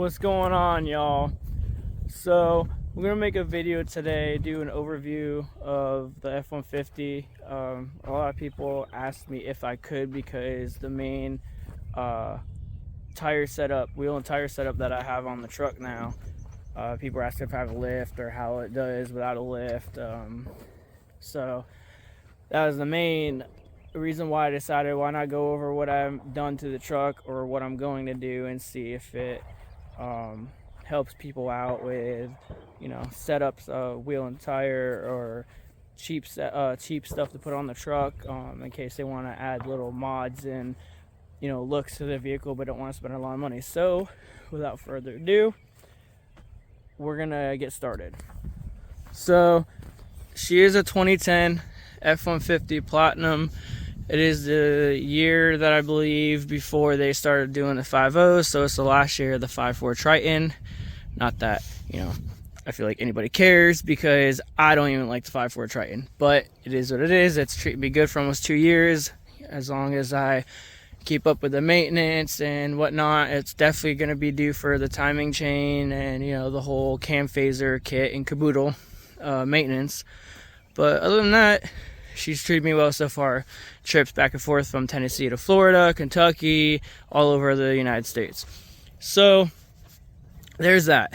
What's going on, y'all? So we're gonna make a video today, do an overview of the F-150. A lot of people asked me if I could because the main tire setup, wheel and tire setup that I have on the truck now, people asked if I have a lift or how it does without a lift. So that was the main reason why I decided why not go over what I've done to the truck or what I'm going to do and see if it helps people out with, you know, setups, wheel and tire, or cheap stuff to put on the truck, in case they want to add little mods and, you know, looks to the vehicle but don't want to spend a lot of money. So without further ado, we're gonna get started. So she is a 2010 F-150 Platinum. It is the year that I believe before they started doing the 5.0, so it's the last year of the 5.4 Triton. Not that, you know, I feel like anybody cares because I don't even like the 5.4 Triton, but it is what it is. It's treated me good for almost 2 years. As long as I keep up with the maintenance and whatnot, it's definitely going to be due for the timing chain and, you know, the whole cam phaser kit and caboodle maintenance. But other than that, she's treated me well so far. Trips back and forth from Tennessee to Florida, Kentucky, all over the United States. So there's that.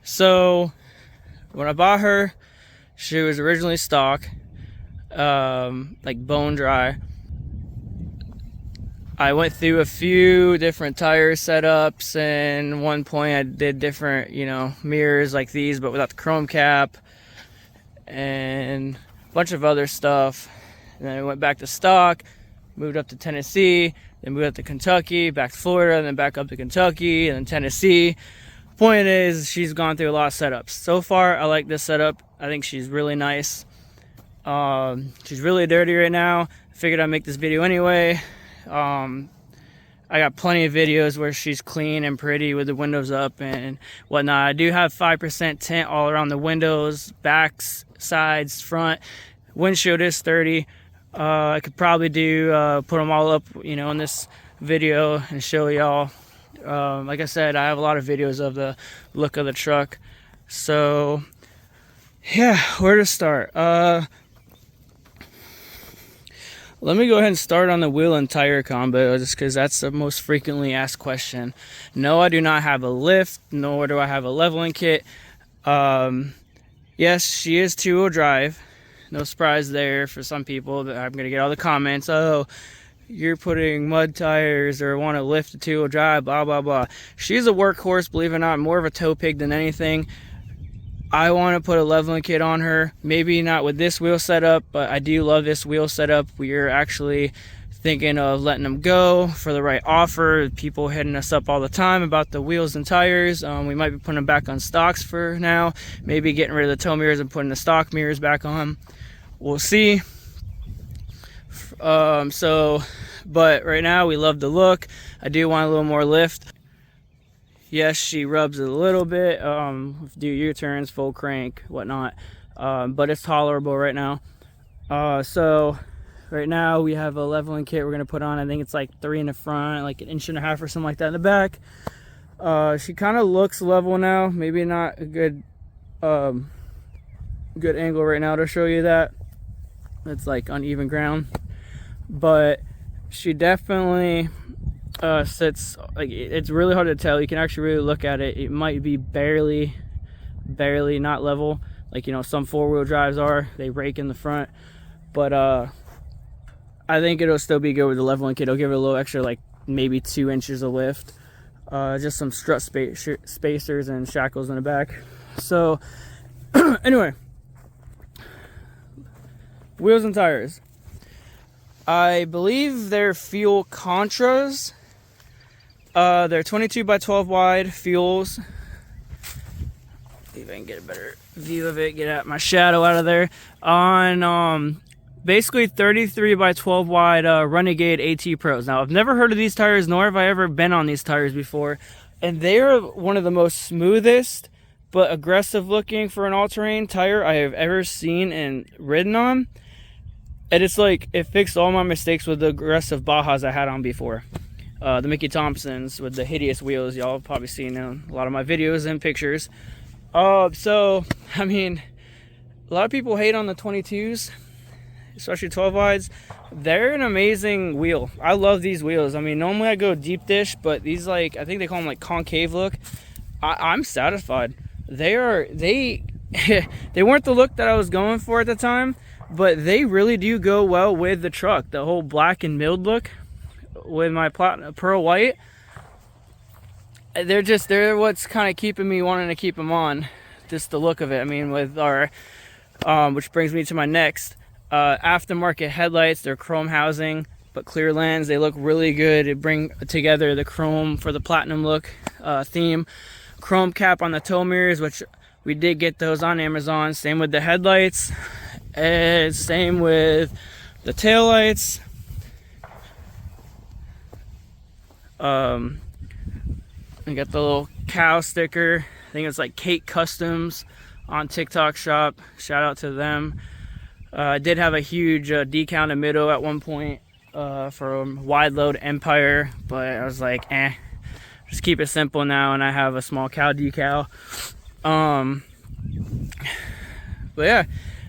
So when I bought her, she was originally stock, like bone dry. I went through a few different tire setups, and at one point I did different, you know, mirrors like these but without the chrome cap and a bunch of other stuff. And then I went back to stock, moved up to Tennessee, then moved up to Kentucky, back to Florida, and then back up to Kentucky, and then Tennessee. Point is, she's gone through a lot of setups. So far, I like this setup. I think she's really nice. She's really dirty right now. I figured I'd make this video anyway. I got plenty of videos where she's clean and pretty with the windows up and whatnot. I do have 5% tint all around the windows, backs, sides, front. Windshield is 30. I could probably put them all up, you know, in this video and show y'all. Like I said, I have a lot of videos of the look of the truck. So yeah, where to start? Let me go ahead and start on the wheel and tire combo, just because that's the most frequently asked question. No, I do not have a lift, nor do I have a leveling kit. Yes, she is two-wheel drive. No surprise there for some people. That I'm going to get all the comments, oh, you're putting mud tires or want to lift a two-wheel drive, blah, blah, blah. She's a workhorse, believe it or not, more of a tow pig than anything. I want to put a leveling kit on her. Maybe not with this wheel setup, but I do love this wheel setup. We're actually thinking of letting them go for the right offer. People hitting us up all the time about the wheels and tires. We might be putting them back on stocks for now. Maybe getting rid of the tow mirrors and putting the stock mirrors back on. We'll see. But right now we love the look. I do want a little more lift. Yes, she rubs a little bit, do U-turns, full crank, whatnot, but it's tolerable right now. So right now we have a leveling kit we're going to put on. I think it's like 3 in the front, like 1.5 inches or something like that in the back. She kind of looks level now. Maybe not a good angle right now to show you that. It's like uneven ground. But she definitely sits, like, it's really hard to tell. You can actually really look at it. It might be barely not level, like, you know, some 4-wheel drives are. They rake in the front, but I think it'll still be good with the leveling kit. It'll give it a little extra, like maybe 2 inches of lift. Just some strut spacers and shackles in the back. So anyway, wheels and tires. I believe they're fuel Contras. They're 22 by 12 wide fuels. See if I can get a better view of it, get my shadow out of there. On basically 33 by 12 wide Renegade AT Pros. Now, I've never heard of these tires, nor have I ever been on these tires before. And they are one of the most smoothest but aggressive looking for an all-terrain tire I have ever seen and ridden on. And it's like, it fixed all my mistakes with the aggressive Bajas I had on before. the Mickey Thompsons with the hideous wheels. Y'all probably seen in a lot of my videos and pictures. So I mean, a lot of people hate on the 22s, especially 12 wides. They're an amazing wheel. I love these wheels. I mean, normally I go deep dish, but these, like, I think they call them like concave look. I'm satisfied. They they weren't the look that I was going for at the time, but they really do go well with the truck. The whole black and milled look with my pearl white. They're what's kind of keeping me wanting to keep them on. Just the look of it. I mean, with our, which brings me to my next. Aftermarket headlights. They're chrome housing but clear lens. They look really good. They bring together the chrome for the platinum look theme. Chrome cap on the tow mirrors, which we did get those on Amazon. Same with the headlights, and same with the tail lights. We got the little cow sticker. I think it's like Kate Customs on TikTok shop. Shout out to them. I did have a huge decal in the middle at one point for wide load Empire, but I was like, just keep it simple now, and I have a small cow decal. But yeah,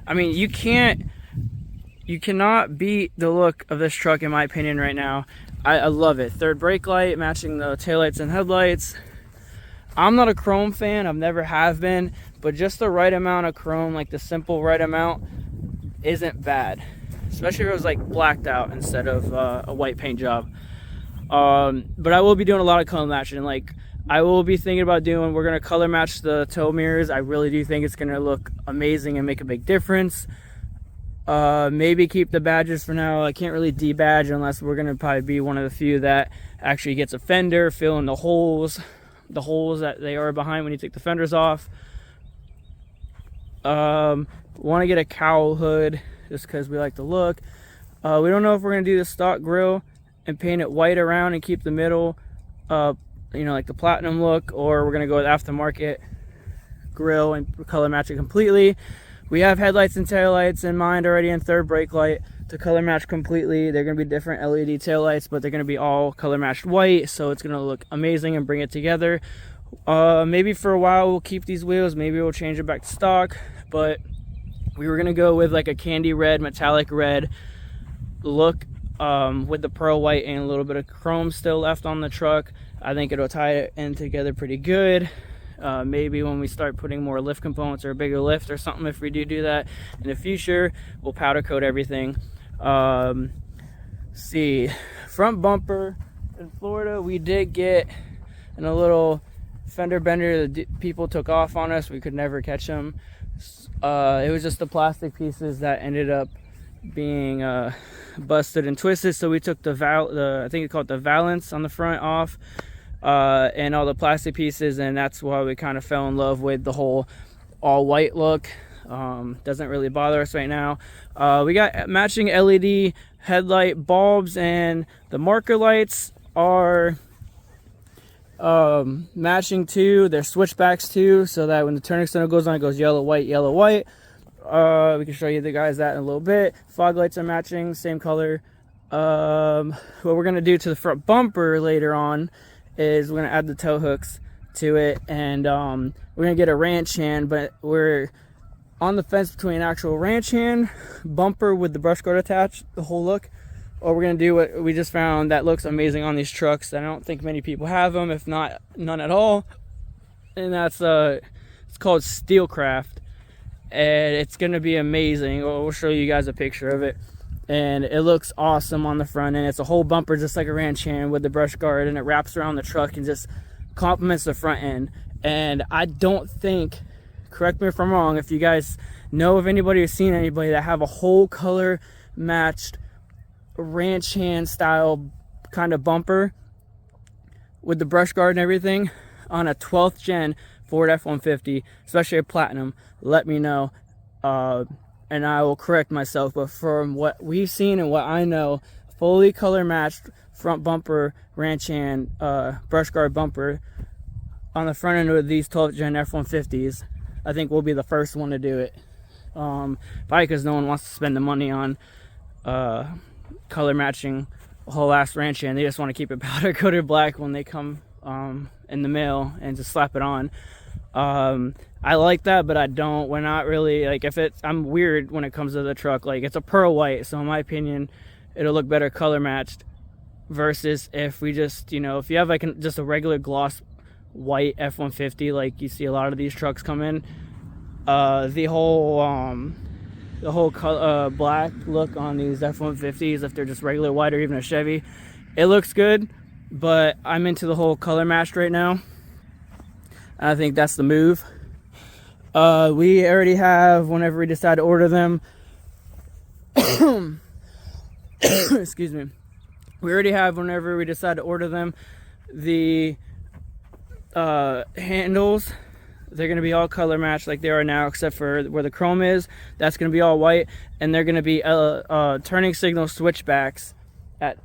I mean, you cannot beat the look of this truck in my opinion right now. I love it. Third brake light matching the taillights and headlights. I'm not a chrome fan, I've never have been, but just the right amount of chrome, like the simple right amount, isn't bad, especially if it was like blacked out instead of a white paint job. But I will be doing a lot of color matching. Like, I will be thinking about we're gonna color match the tow mirrors. I really do think it's gonna look amazing and make a big difference. Maybe keep the badges for now. I can't really debadge unless we're gonna probably be one of the few that actually gets a fender, fill in the holes that they are behind when you take the fenders off. Want to get a cowl hood just because we like the look. We don't know if we're gonna do the stock grill and paint it white around and keep the middle like the platinum look, or we're gonna go with aftermarket grill and color match it completely. We have headlights and taillights in mind already, and third brake light to color match completely. They're gonna be different LED taillights, but they're gonna be all color matched white, so it's gonna look amazing and bring it together. Maybe for a while we'll keep these wheels, maybe we'll change it back to stock, but we were gonna go with like a candy red, metallic red look with the pearl white and a little bit of chrome still left on the truck. I think it'll tie it in together pretty good. Maybe when we start putting more lift components or a bigger lift or something, if we do that in the future, we'll powder coat everything. See, front bumper in Florida, we did get in a little fender bender that people took off on us. We could never catch them. It was just the plastic pieces that ended up being busted and twisted, so we took I think it's called the valance on the front off, and all the plastic pieces, and that's why we kind of fell in love with the whole all white look. Doesn't really bother us right now. We got matching LED headlight bulbs, and the marker lights are matching too. They're switchbacks too, so that when the turning signal goes on, it goes yellow, white, yellow, white. We can show you the guys that in a little bit. Fog lights are matching, same color. What we're gonna do to the front bumper later on is we're gonna add the tow hooks to it, and we're gonna get a ranch hand, but we're on the fence between an actual ranch hand bumper with the brush guard attached, the whole look, or we're gonna do what we just found that looks amazing on these trucks. I don't think many people have them, if not none at all, and that's it's called Steelcraft, and it's gonna be amazing. We'll show you guys a picture of it, and it looks awesome on the front end. It's a whole bumper just like a ranch hand with the brush guard, and it wraps around the truck and just complements the front end. And I don't think, correct me if I'm wrong, if you guys know of anybody or seen anybody that have a whole color matched ranch hand style kind of bumper with the brush guard and everything on a 12th gen Ford F-150, especially a platinum, let me know, and I will correct myself. But from what we've seen and what I know, fully color matched front bumper ranch hand brush guard bumper on the front end of these 12th gen F-150s, I think we'll be the first one to do it, probably because no one wants to spend the money on color matching a whole ass ranch in. They just want to keep it powder coated black when they come in the mail and just slap it on. I like that, but I don't. We're not really like, I'm weird when it comes to the truck. Like, it's a pearl white, so in my opinion it'll look better color matched versus if we just, you know, if you have like just a regular gloss white F150 like you see a lot of these trucks come in, the whole black look on these F150s, if they're just regular white or even a Chevy, it looks good. But I'm into the whole color matched right now. I think that's the move. We already have, whenever we decide to order them, excuse me, we already have, whenever we decide to order them, the handles, they're going to be all color matched like they are now, except for where the chrome is. That's going to be all white, and they're going to be turning signal switchbacks at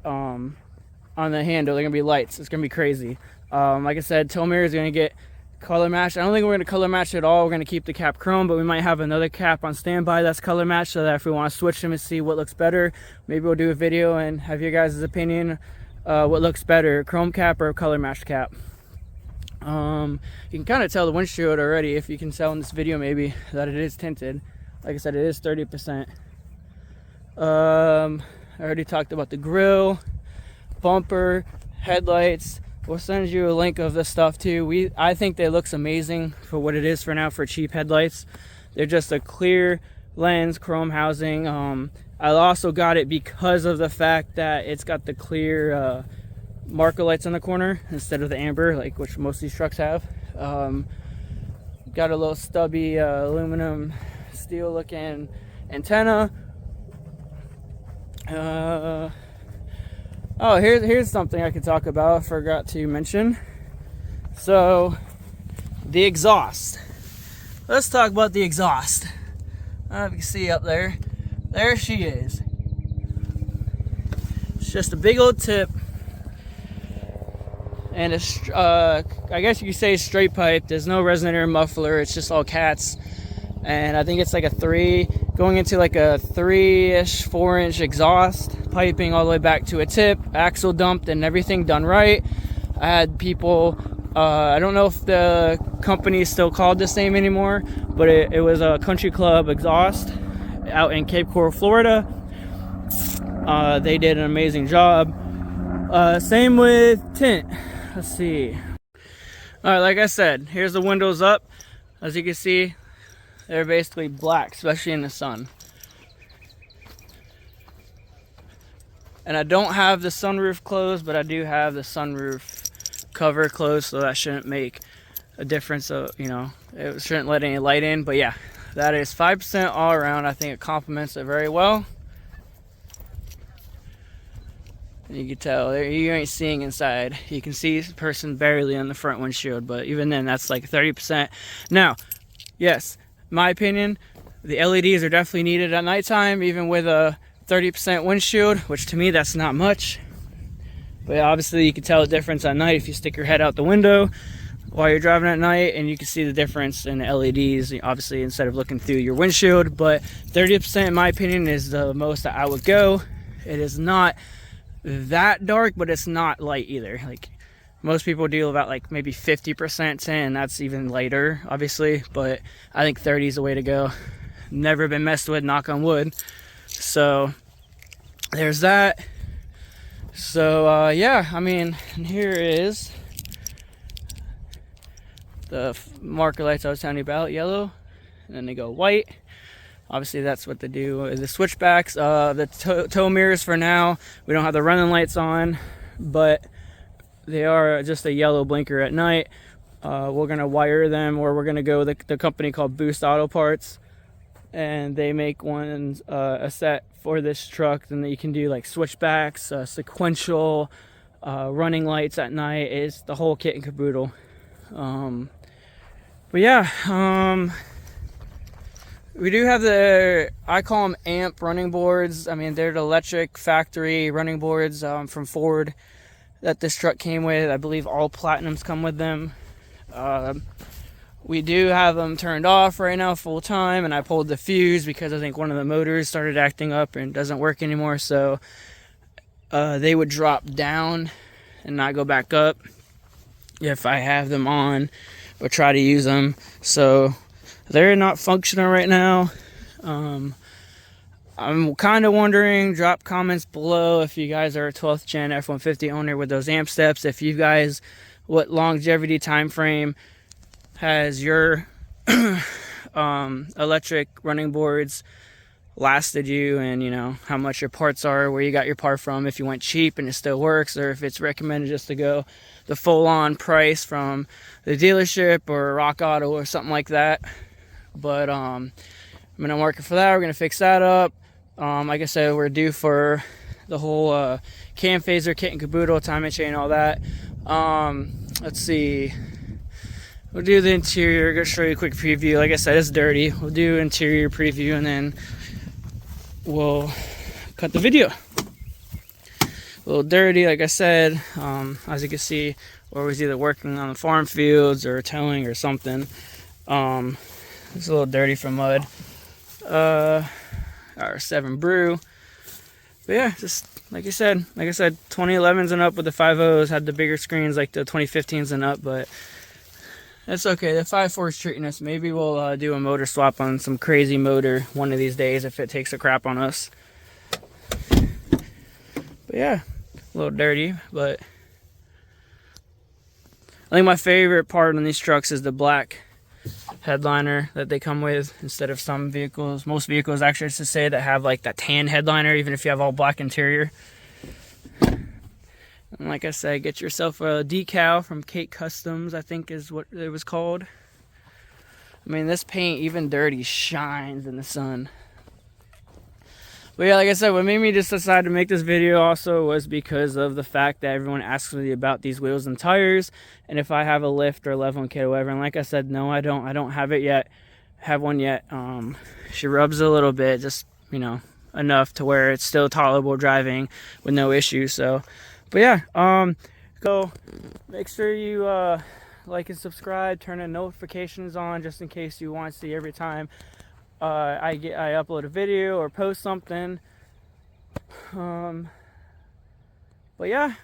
on the handle. They're going to be lights. It's going to be crazy. Like I said, tow mirror is going to get color matched. I don't think we're going to color match at all. We're going to keep the cap chrome, but we might have another cap on standby that's color matched, so that if we want to switch them and see what looks better, maybe we'll do a video and have your guys' opinion, what looks better, chrome cap or color matched cap. You can kind of tell the windshield already, if you can tell in this video maybe, that it is tinted. Like I said, it is 30%. I already talked about the grill, bumper, headlights. We'll send you a link of this stuff too. I think they looks amazing for what it is for now, for cheap headlights. They're just a clear lens, chrome housing. I also got it because of the fact that it's got the clear marker lights on the corner instead of the amber, like which most of these trucks have. Got a little stubby aluminum steel looking antenna. Oh, here's something I could talk about. I forgot to mention. So, the exhaust. Let's talk about the exhaust. I don't know if you can see up there. There she is. It's just a big old tip. And it's, I guess you could say straight pipe. There's no resonator muffler. It's just all cats. And I think it's like a 3, going into like a 3-ish, 4-inch exhaust, piping all the way back to a tip, axle dumped and everything done right. I had people, I don't know if the company is still called the same anymore, but it was a country club exhaust out in Cape Coral, Florida. They did an amazing job. Same with tint. Let's see. Alright, like I said, here's the windows up. As you can see, they're basically black, especially in the sun. And I don't have the sunroof closed, but I do have the sunroof cover closed, so that shouldn't make a difference. So, you know, it shouldn't let any light in. But yeah, that is 5% all around. I think it complements it very well. And you can tell, you ain't seeing inside. You can see the person barely on the front windshield, but even then, that's like 30%. Now, yes, my opinion, the LEDs are definitely needed at nighttime, even with a 30% windshield, which to me that's not much. But obviously you can tell the difference at night if you stick your head out the window while you're driving at night, and you can see the difference in the LEDs, obviously, instead of looking through your windshield. But 30% in my opinion is the most that I would go. It is not that dark, but it's not light either. Like, most people do about like maybe 50% tint, and that's even lighter, obviously. But I think 30 is the way to go. Never been messed with, knock on wood. So there's that. So yeah, I mean, and here is the marker lights I was telling you about, yellow, and then they go white. Obviously that's what they do. The switchbacks, the tow mirrors for now, we don't have the running lights on, but they are just a yellow blinker at night. We're gonna wire them, or we're gonna go with the company called Boost Auto Parts, and they make ones, a set for this truck. Then you can do like switchbacks, sequential, running lights at night. It's the whole kit and caboodle. But yeah, we do have I call them AMP running boards. I mean, they're the electric factory running boards from Ford that this truck came with. I believe all Platinums come with them. We do have them turned off right now full time, and I pulled the fuse because I think one of the motors started acting up and doesn't work anymore. So they would drop down and not go back up if I have them on or try to use them. So they're not functional right now. I'm kind of wondering, drop comments below if you guys are a 12th gen F150 owner with those amp steps. If you guys, what longevity time frame has your electric running boards lasted you, and you know how much your parts are, where you got your part from, if you went cheap and it still works, or if it's recommended just to go the full-on price from the dealership or Rock Auto or something like that. But I'm gonna work for that. We're gonna fix that up. Like I said, we're due for the whole cam phaser kit and caboodle, timing chain, all that. Let's see, we'll do the interior. I'm gonna show you a quick preview. Like I said, it's dirty. We'll do interior preview and then we'll cut the video. A little dirty, like I said. As you can see, or was either working on the farm fields or towing or something. It's a little dirty from mud. Our 7 brew. But yeah, just like I said, 2011s and up with the 5.0s had the bigger screens like the 2015s and up, but that's okay. The 5.4 is treating us. Maybe we'll do a motor swap on some crazy motor one of these days if it takes a crap on us. But yeah, a little dirty, but I think my favorite part on these trucks is the black headliner that they come with instead of some vehicles. Most vehicles actually, to say, that have like that tan headliner, even if you have all black interior. And like I said, get yourself a decal from Kate Customs, I think is what it was called. I mean, this paint, even dirty, shines in the sun. But yeah, like I said, what made me just decide to make this video also was because of the fact that everyone asks me about these wheels and tires, and if I have a lift or leveling kit or whatever. And like I said, no, I don't have it yet. Have one yet. She rubs a little bit, just, you know, enough to where it's still tolerable driving with no issues. So, but yeah, go make sure you like and subscribe, turn the notifications on just in case you want to see every time I upload a video or post something. But yeah,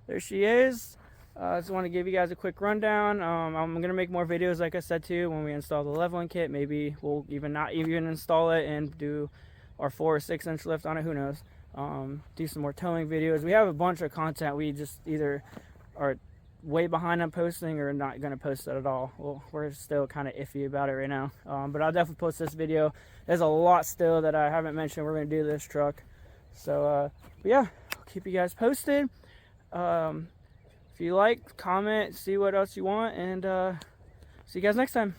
there she is. I just want to give you guys a quick rundown. I'm gonna make more videos, like I said, too, when we install the leveling kit. Maybe we'll not even install it and do our 4 or 6 inch lift on it, who knows. Do some more towing videos. We have a bunch of content. We just either are way behind on posting or not going to post it at all. Well, we're still kind of iffy about it right now, but I'll definitely post this video. There's a lot still that I haven't mentioned we're going to do this truck. So but yeah, I'll keep you guys posted. If you like, comment, see what else you want, and see you guys next time.